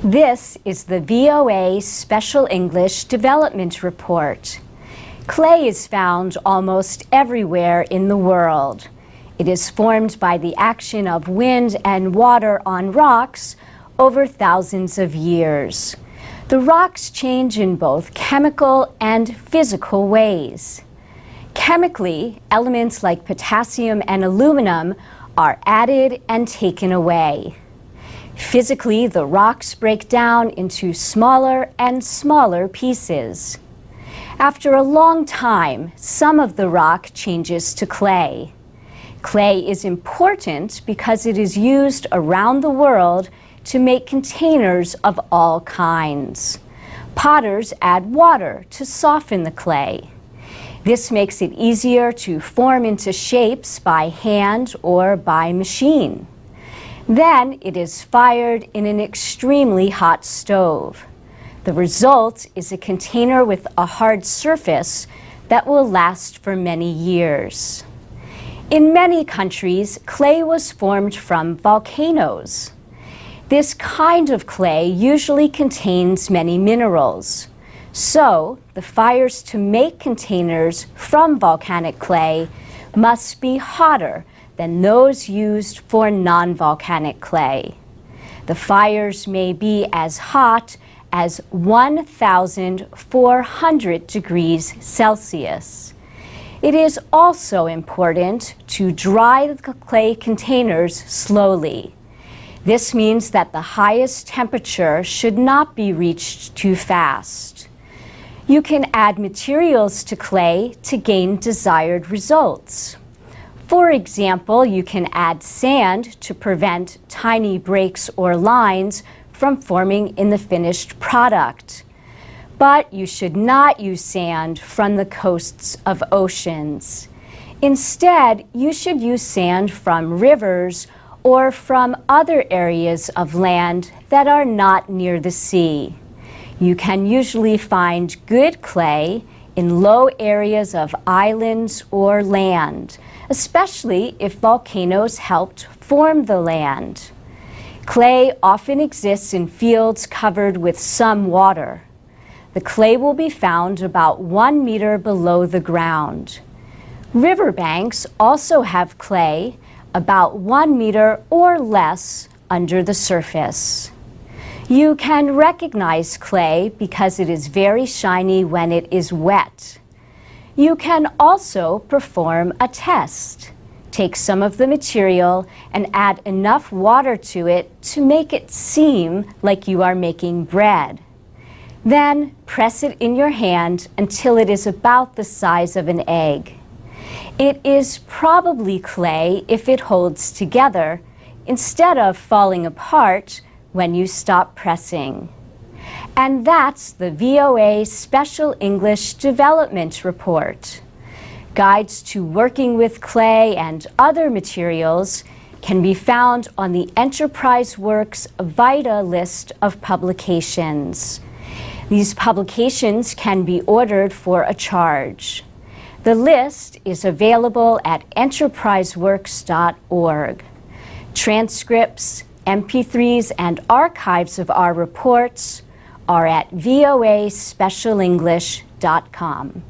This is the VOA Special English Development Report. Clay is found almost everywhere in the world. It is formed by the action of wind and water on rocks over thousands of years. The rocks change in both chemical and physical ways. Chemically, elements like potassium and aluminum are added and taken away. Physically, the rocks break down into smaller and smaller pieces. After a long time, some of the rock changes to clay. Clay is important because it is used around the world to make containers of all kinds. Potters add water to soften the clay. This makes it easier to form into shapes by hand or by machine. Then it is fired in an extremely hot stove. The result is a container with a hard surface that will last for many years. In many countries, clay was formed from volcanoes. This kind of clay usually contains many minerals. So, the fires to make containers from volcanic clay must be hotter than those used for non-volcanic clay. The fires may be as hot as 1,400 degrees Celsius. It is also important to dry the clay containers slowly. This means that the highest temperature should not be reached too fast. You can add materials to clay to gain desired results. For example, you can add sand to prevent tiny breaks or lines from forming in the finished product. But you should not use sand from the coasts of oceans. Instead, you should use sand from rivers or from other areas of land that are not near the sea. You can usually find good clay in low areas of islands or land, especially if volcanoes helped form the land. Clay often exists in fields covered with some water. The clay will be found about 1 meter below the ground. Riverbanks also have clay about 1 meter or less under the surface. You can recognize clay because it is very shiny when it is wet. You can also perform a test. Take some of the material and add enough water to it to make it seem like you are making bread. Then press it in your hand until it is about the size of an egg. It is probably clay if it holds together instead of falling apart when you stop pressing. And that's the VOA Special English Development Report. Guides to working with clay and other materials can be found on the Enterprise Works VITA list of publications. These publications can be ordered for a charge. The list is available at enterpriseworks.org. Transcripts, MP3s, and archives of our reports are at voaspecialenglish.com.